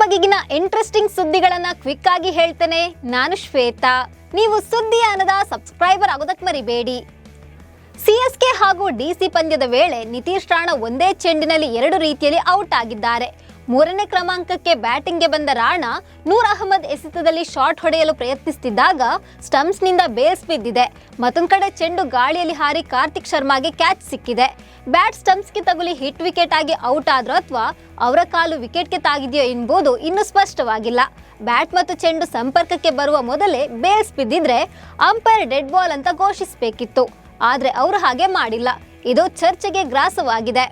ಬಗೆಗಿನ interesting ಸುದ್ದಿಗಳನ್ನ quick ಆಗಿ ಹೇಳ್ತೇನೆ. ನಾನು ಶ್ವೇತಾ. ನೀವು ಸುದ್ದಿಯಾನದ ಸಬ್ಸ್ಕ್ರೈಬರ್ ಆಗೋದಕ್ಕೆ ಮರಿಬೇಡಿ. ಸಿಎಸ್ಕೆ ಹಾಗೂ ಡಿಸಿ ಪಂದ್ಯದ ವೇಳೆ ನಿತೀಶ್ ರಾಣಾ ಒಂದೇ ಚೆಂಡಿನಲ್ಲಿ 2 ರೀತಿಯಲ್ಲಿ ಔಟ್ ಆಗಿದ್ದಾರೆ. 3ನೇ ಕ್ರಮಾಂಕಕ್ಕೆ ಬ್ಯಾಟಿಂಗ್ಗೆ ಬಂದ ರಾಣಾ ನೂರ್ ಅಹಮದ್ ಎಸೆತದಲ್ಲಿ ಶಾಟ್ ಹೊಡೆಯಲು ಪ್ರಯತ್ನಿಸುತ್ತಿದ್ದಾಗ ಸ್ಟಂಪ್ಸ್ನಿಂದ ಬೇಸ್ ಬಿದ್ದಿದೆ. ಮತ್ತೊಂದು ಕಡೆ ಚೆಂಡು ಗಾಳಿಯಲ್ಲಿ ಹಾರಿ ಕಾರ್ತಿಕ್ ಶರ್ಮಾಗೆ ಕ್ಯಾಚ್ ಸಿಕ್ಕಿದೆ. ಬ್ಯಾಟ್ ಸ್ಟಂಪ್ಸ್ಗೆ ತಗುಲಿ ಹಿಟ್ ವಿಕೆಟ್ ಆಗಿ ಔಟ್ ಆದ್ರೋ ಅಥವಾ ಅವರ ಕಾಲು ವಿಕೆಟ್ಗೆ ತಾಗಿದೆಯೋ ಎಂಬುದು ಇನ್ನೂ ಸ್ಪಷ್ಟವಾಗಿಲ್ಲ. ಬ್ಯಾಟ್ ಮತ್ತು ಚೆಂಡು ಸಂಪರ್ಕಕ್ಕೆ ಬರುವ ಮೊದಲೇ ಬೇಸ್ ಬಿದ್ದಿದ್ರೆ ಅಂಪೈರ್ ಡೆಡ್ ಬಾಲ್ ಅಂತ ಘೋಷಿಸಬೇಕಿತ್ತು. ಆದ್ರೆ ಅವರು ಹಾಗೆ ಮಾಡಿಲ್ಲ. ಇದು ಚರ್ಚೆಗೆ ಗ್ರಾಸವಾಗಿದೆ.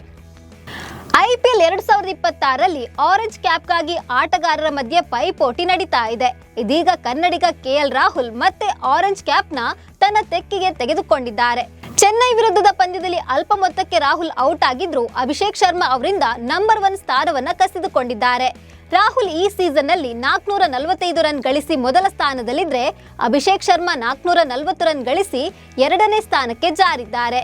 IPL 2026ರಲ್ಲಿ ಆರೆಂಜ್ ಕ್ಯಾಪ್ಗಾಗಿ ಆಟಗಾರರ ಮಧ್ಯೆ ಪೈಪೋಟಿ ನಡೀತಾ ಇದೆ. ಇದೀಗ ಕನ್ನಡಿಗ KL ರಾಹುಲ್ ಮತ್ತೆ ಆರೆಂಜ್ ಕ್ಯಾಪ್ನ ತನ್ನ ತೆಕ್ಕಿಗೆ ತೆಗೆದುಕೊಂಡಿದ್ದಾರೆ. ಚೆನ್ನೈ ವಿರುದ್ಧದ ಪಂದ್ಯದಲ್ಲಿ ಅಲ್ಪ ಮೊತ್ತಕ್ಕೆ ರಾಹುಲ್ ಔಟ್ ಆಗಿದ್ರು ಅಭಿಷೇಕ್ ಶರ್ಮಾ ಅವರಿಂದ ನಂಬರ್ 1 ಸ್ಥಾನವನ್ನ ಕಸಿದುಕೊಂಡಿದ್ದಾರೆ. ರಾಹುಲ್ ಈ ಸೀಸನ್ನಲ್ಲಿ 445 ರನ್ ಗಳಿಸಿ ಮೊದಲ ಸ್ಥಾನದಲ್ಲಿದ್ರೆ ಅಭಿಷೇಕ್ ಶರ್ಮಾ 440 ರನ್ ಗಳಿಸಿ 2ನೇ ಸ್ಥಾನಕ್ಕೆ ಜಾರಿದ್ದಾರೆ.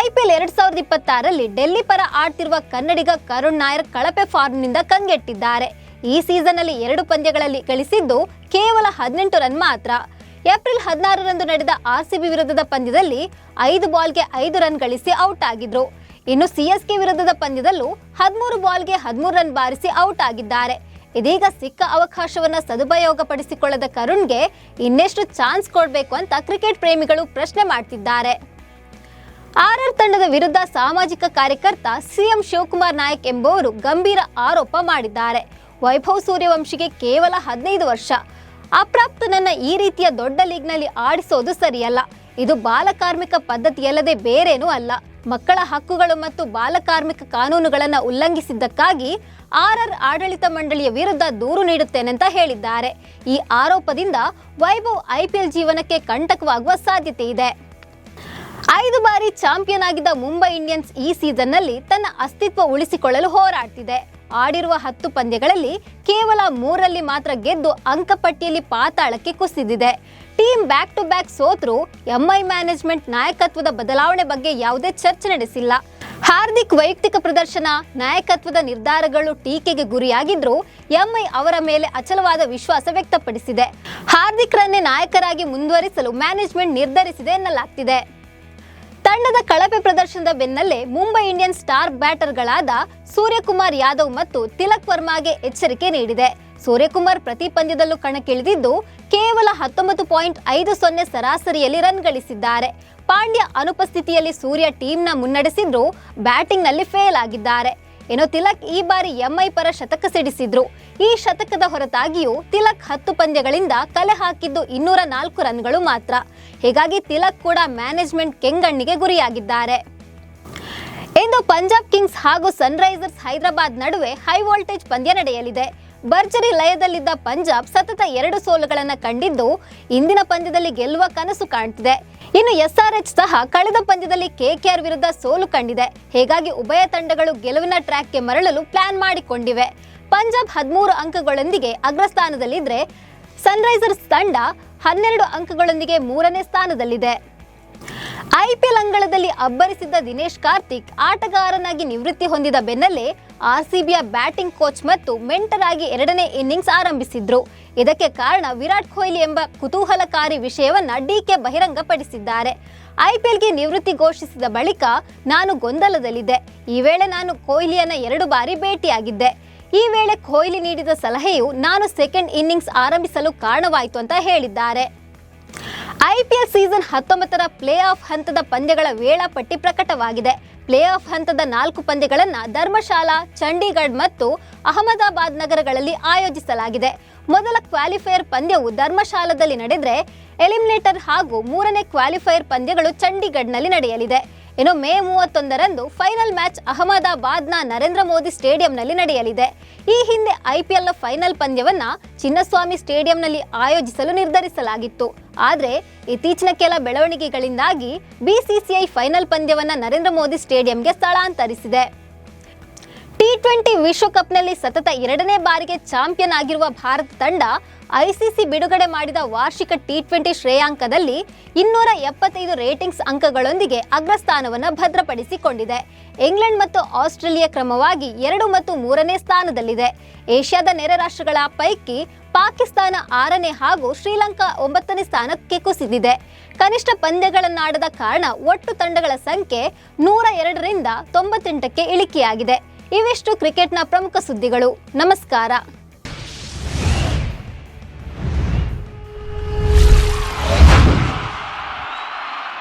IPL 2026ರಲ್ಲಿ ಡೆಲ್ಲಿ ಪರ ಆಡ್ತಿರುವ ಕನ್ನಡಿಗ ಕರುಣ್ ನಾಯರ್ ಕಳಪೆ ಫಾರ್ಮ್ನಿಂದ ಕಂಗೆಟ್ಟಿದ್ದಾರೆ. ಈ ಸೀಸನ್ನಲ್ಲಿ 2 ಪಂದ್ಯಗಳಲ್ಲಿ ಗಳಿಸಿದ್ದು ಕೇವಲ 18 ರನ್ ಮಾತ್ರ. ಏಪ್ರಿಲ್ 16ರಂದು ನಡೆದ RCB ವಿರುದ್ಧದ ಪಂದ್ಯದಲ್ಲಿ 5 ಬಾಲ್ಗೆ 5 ರನ್ ಗಳಿಸಿ ಔಟ್ ಆಗಿದ್ರು. ಇನ್ನು CSK ವಿರುದ್ಧದ ಪಂದ್ಯದಲ್ಲೂ 13 ಬಾಲ್ಗೆ 13 ರನ್ ಬಾರಿಸಿ ಔಟ್ ಆಗಿದ್ದಾರೆ. ಇದೀಗ ಸಿಕ್ಕ ಅವಕಾಶವನ್ನ ಸದುಪಯೋಗಪಡಿಸಿಕೊಳ್ಳದ ಕರುಣ್ಗೆ ಇನ್ನೆಷ್ಟು ಚಾನ್ಸ್ ಕೊಡಬೇಕು ಅಂತ ಕ್ರಿಕೆಟ್ ಪ್ರೇಮಿಗಳು ಪ್ರಶ್ನೆ ಮಾಡ್ತಿದ್ದಾರೆ. RR ತಂಡದ ವಿರುದ್ಧ ಸಾಮಾಜಿಕ ಕಾರ್ಯಕರ್ತ CM ಶಿವಕುಮಾರ್ ನಾಯಕ್ ಎಂಬುವರು ಗಂಭೀರ ಆರೋಪ ಮಾಡಿದ್ದಾರೆ. ವೈಭವ್ ಸೂರ್ಯವಂಶಿಗೆ ಕೇವಲ 15 ವರ್ಷ. ಅಪ್ರಾಪ್ತನನ್ನ ಈ ರೀತಿಯ ದೊಡ್ಡ ಲೀಗ್ನಲ್ಲಿ ಆಡಿಸೋದು ಸರಿಯಲ್ಲ. ಇದು ಬಾಲಕಾರ್ಮಿಕ ಪದ್ಧತಿಯಲ್ಲದೆ ಬೇರೇನೂ ಅಲ್ಲ. ಮಕ್ಕಳ ಹಕ್ಕುಗಳು ಮತ್ತು ಬಾಲಕಾರ್ಮಿಕ ಕಾನೂನುಗಳನ್ನು ಉಲ್ಲಂಘಿಸಿದ್ದಕ್ಕಾಗಿ RR ಆಡಳಿತ ಮಂಡಳಿಯ ವಿರುದ್ಧ ದೂರು ನೀಡುತ್ತೇನೆಂತ ಹೇಳಿದ್ದಾರೆ. ಈ ಆರೋಪದಿಂದ ವೈಭವ್ IPL ಜೀವನಕ್ಕೆ ಕಂಟಕವಾಗುವ ಸಾಧ್ಯತೆ ಇದೆ. 5 ಬಾರಿ ಚಾಂಪಿಯನ್ ಆಗಿದ್ದ ಮುಂಬೈ ಇಂಡಿಯನ್ಸ್ ಈ ಸೀಸನ್ನಲ್ಲಿ ತನ್ನ ಅಸ್ತಿತ್ವ ಉಳಿಸಿಕೊಳ್ಳಲು ಹೋರಾಡ್ತಿದೆ. ಆಡಿರುವ 10 ಪಂದ್ಯಗಳಲ್ಲಿ ಕೇವಲ 3ರಲ್ಲಿ ಮಾತ್ರ ಗೆದ್ದು ಅಂಕಪಟ್ಟಿಯಲ್ಲಿ ಪಾತಾಳಕ್ಕೆ ಕುಸಿದಿದೆ. ಟೀಮ್ ಬ್ಯಾಕ್ ಟು ಬ್ಯಾಕ್ ಸೋತ್ರು MI ಮ್ಯಾನೇಜ್ಮೆಂಟ್ ನಾಯಕತ್ವದ ಬದಲಾವಣೆ ಬಗ್ಗೆ ಯಾವುದೇ ಚರ್ಚೆ ನಡೆಸಿಲ್ಲ. ಹಾರ್ದಿಕ್ ವೈಯಕ್ತಿಕ ಪ್ರದರ್ಶನ, ನಾಯಕತ್ವದ ನಿರ್ಧಾರಗಳು ಟೀಕೆಗೆ ಗುರಿಯಾಗಿದ್ರು MI ಅವರ ಮೇಲೆ ಅಚಲವಾದ ವಿಶ್ವಾಸ ವ್ಯಕ್ತಪಡಿಸಿದೆ. ಹಾರ್ದಿಕ್ ರನ್ನೇ ನಾಯಕರಾಗಿ ಮುಂದುವರಿಸಲು ಮ್ಯಾನೇಜ್ಮೆಂಟ್ ನಿರ್ಧರಿಸಿದೆ ಎನ್ನಲಾಗ್ತಿದೆ. ತಂಡದ ಕಳಪೆ ಪ್ರದರ್ಶನದ ಬೆನ್ನಲ್ಲೇ ಮುಂಬೈ ಇಂಡಿಯನ್ಸ್ ಸ್ಟಾರ್ ಬ್ಯಾಟರ್ಗಳಾದ ಸೂರ್ಯಕುಮಾರ್ ಯಾದವ್ ಮತ್ತು ತಿಲಕ್ ವರ್ಮಾಗೆ ಎಚ್ಚರಿಕೆ ನೀಡಿದೆ. ಸೂರ್ಯಕುಮಾರ್ ಪ್ರತಿ ಪಂದ್ಯದಲ್ಲೂ ಕಣಕ್ಕಿಳಿದಿದ್ದು ಕೇವಲ 19.50 ಸರಾಸರಿಯಲ್ಲಿ ರನ್ ಗಳಿಸಿದ್ದಾರೆ. ಪಾಂಡ್ಯ ಅನುಪಸ್ಥಿತಿಯಲ್ಲಿ ಸೂರ್ಯ ಟೀಮ್ನ ಮುನ್ನಡೆಸಿದ್ರು ಬ್ಯಾಟಿಂಗ್ನಲ್ಲಿ ಫೇಲ್ ಆಗಿದ್ದಾರೆ. ಏನೋ ತಿಲಕ್ ಈ ಬಾರಿ MI ಪರ ಶತಕ ಸಿಡಿಸಿದ್ರು. ಈ ಶತಕದ ಹೊರತಾಗಿಯೂ ತಿಲಕ್ 10 ಪಂದ್ಯಗಳಿಂದ ಕಲೆ ಹಾಕಿದ್ದು 204 ರನ್ಗಳು ಮಾತ್ರ. ಹೀಗಾಗಿ ತಿಲಕ್ ಕೂಡ ಮ್ಯಾನೇಜ್ಮೆಂಟ್ ಕೆಂಗಣ್ಣಿಗೆ ಗುರಿಯಾಗಿದ್ದಾರೆ. ಇಂದು ಪಂಜಾಬ್ ಕಿಂಗ್ಸ್ ಹಾಗೂ ಸನ್ರೈಸರ್ಸ್ ಹೈದರಾಬಾದ್ ನಡುವೆ ಹೈ ವೋಲ್ಟೇಜ್ ಪಂದ್ಯ ನಡೆಯಲಿದೆ. ಭರ್ಜರಿ ಲಯದಲ್ಲಿದ್ದ ಪಂಜಾಬ್ ಸತತ 2 ಸೋಲುಗಳನ್ನು ಕಂಡಿದ್ದು ಇಂದಿನ ಪಂದ್ಯದಲ್ಲಿ ಗೆಲ್ಲುವ ಕನಸು ಕಾಣ್ತಿದೆ. ಇನ್ನು SRH ಸಹ ಕಳೆದ ಪಂದ್ಯದಲ್ಲಿ KKR ವಿರುದ್ಧ ಸೋಲು ಕಂಡಿದೆ. ಹೀಗಾಗಿ ಉಭಯ ತಂಡಗಳು ಗೆಲುವಿನ ಟ್ರ್ಯಾಕ್ಗೆ ಮರಳಲು ಪ್ಲಾನ್ ಮಾಡಿಕೊಂಡಿವೆ. ಪಂಜಾಬ್ 13 ಅಂಕಗಳೊಂದಿಗೆ ಅಗ್ರಸ್ಥಾನದಲ್ಲಿದ್ದರೆ ಸನ್ರೈಸರ್ಸ್ ತಂಡ 12 ಅಂಕಗಳೊಂದಿಗೆ 3ನೇ ಸ್ಥಾನದಲ್ಲಿದೆ. IPL ಅಂಗಳದಲ್ಲಿ ಅಬ್ಬರಿಸಿದ್ದ ದಿನೇಶ್ ಕಾರ್ತಿಕ್ ಆಟಗಾರನಾಗಿ ನಿವೃತ್ತಿ ಹೊಂದಿದ ಬೆನ್ನಲ್ಲೇ RCBಯ ಬ್ಯಾಟಿಂಗ್ ಕೋಚ್ ಮತ್ತು ಮೆಂಟರ್ ಆಗಿ 2ನೇ ಇನ್ನಿಂಗ್ಸ್ ಆರಂಭಿಸಿದ್ರು. ಇದಕ್ಕೆ ಕಾರಣ ವಿರಾಟ್ ಕೊಹ್ಲಿ ಎಂಬ ಕುತೂಹಲಕಾರಿ ವಿಷಯವನ್ನ DK ಬಹಿರಂಗಪಡಿಸಿದ್ದಾರೆ. IPLಗೆ ನಿವೃತ್ತಿ ಘೋಷಿಸಿದ ಬಳಿಕ ನಾನು ಗೊಂದಲದಲ್ಲಿದ್ದೆ. ಈ ವೇಳೆ ನಾನು ಕೊಹ್ಲಿಯನ್ನ 2 ಬಾರಿ ಭೇಟಿಯಾಗಿದ್ದೆ. ಈ ವೇಳೆ ಕೊಹ್ಲಿ ನೀಡಿದ ಸಲಹೆಯು ನಾನು ಸೆಕೆಂಡ್ ಇನ್ನಿಂಗ್ಸ್ ಆರಂಭಿಸಲು ಕಾರಣವಾಯಿತು ಅಂತ ಹೇಳಿದ್ದಾರೆ. IPL ಸೀಸನ್ 19ರ ಪ್ಲೇ ಆಫ್ ಹಂತದ ಪಂದ್ಯಗಳ ವೇಳಾಪಟ್ಟಿ ಪ್ರಕಟವಾಗಿದೆ. ಪ್ಲೇ ಆಫ್ ಹಂತದ 4 ಪಂದ್ಯಗಳನ್ನು ಧರ್ಮಶಾಲಾ, ಚಂಡೀಗಢ ಮತ್ತು ಅಹಮದಾಬಾದ್ ನಗರಗಳಲ್ಲಿ ಆಯೋಜಿಸಲಾಗಿದೆ. ಮೊದಲ ಕ್ವಾಲಿಫೈಯರ್ ಪಂದ್ಯವು ಧರ್ಮಶಾಲಾದಲ್ಲಿ ನಡೆದರೆ ಎಲಿಮಿನೇಟರ್ ಹಾಗೂ 3ನೇ ಕ್ವಾಲಿಫೈಯರ್ ಪಂದ್ಯಗಳು ಚಂಡೀಗಢನಲ್ಲಿ ನಡೆಯಲಿದೆ. ಇನ್ನು ಮೇ 31ರಂದು ಫೈನಲ್ ಮ್ಯಾಚ್ ಅಹಮದಾಬಾದ್ನ ನರೇಂದ್ರ ಮೋದಿ ಸ್ಟೇಡಿಯಂನಲ್ಲಿ ನಡೆಯಲಿದೆ. ಈ ಹಿಂದೆ IPLನ ಫೈನಲ್ ಪಂದ್ಯವನ್ನ ಚಿನ್ನಸ್ವಾಮಿ ಸ್ಟೇಡಿಯಂನಲ್ಲಿ ಆಯೋಜಿಸಲು ನಿರ್ಧರಿಸಲಾಗಿತ್ತು. ಆದರೆ ಇತ್ತೀಚಿನ ಕೆಲ ಬೆಳವಣಿಗೆಗಳಿಂದಾಗಿ BCCI ಫೈನಲ್ ಪಂದ್ಯವನ್ನ ನರೇಂದ್ರ ಮೋದಿ ಸ್ಟೇಡಿಯಂಗೆ ಸ್ಥಳಾಂತರಿಸಿದೆ. T20 ವಿಶ್ವಕಪ್ನಲ್ಲಿ ಸತತ 2ನೇ ಬಾರಿಗೆ ಚಾಂಪಿಯನ್ ಆಗಿರುವ ಭಾರತ ತಂಡ ಐಸಿಸಿ ಬಿಡುಗಡೆ ಮಾಡಿದ ವಾರ್ಷಿಕ ಟಿ20 ಶ್ರೇಯಾಂಕದಲ್ಲಿ 275 ರೇಟಿಂಗ್ಸ್ ಅಂಕಗಳೊಂದಿಗೆ ಅಗ್ರಸ್ಥಾನವನ್ನು ಭದ್ರಪಡಿಸಿಕೊಂಡಿದೆ. ಇಂಗ್ಲೆಂಡ್ ಮತ್ತು ಆಸ್ಟ್ರೇಲಿಯಾ ಕ್ರಮವಾಗಿ 2 ಮತ್ತು 3ನೇ ಸ್ಥಾನದಲ್ಲಿದೆ. ಏಷ್ಯಾದ ನೆರೆ ರಾಷ್ಟ್ರಗಳ ಪೈಕಿ ಪಾಕಿಸ್ತಾನ 6ನೇ ಹಾಗೂ ಶ್ರೀಲಂಕಾ 9ನೇ ಸ್ಥಾನಕ್ಕೆ ಕುಸಿದಿದೆ. ಕನಿಷ್ಠ ಪಂದ್ಯಗಳನ್ನಾಡದ ಕಾರಣ ಒಟ್ಟು ತಂಡಗಳ ಸಂಖ್ಯೆ 102ರಿಂದ 98ಕ್ಕೆ ಇಳಿಕೆಯಾಗಿದೆ. ಇವಿಷ್ಟು ಕ್ರಿಕೆಟ್ನ ಪ್ರಮುಖ ಸುದ್ದಿಗಳು. ನಮಸ್ಕಾರ.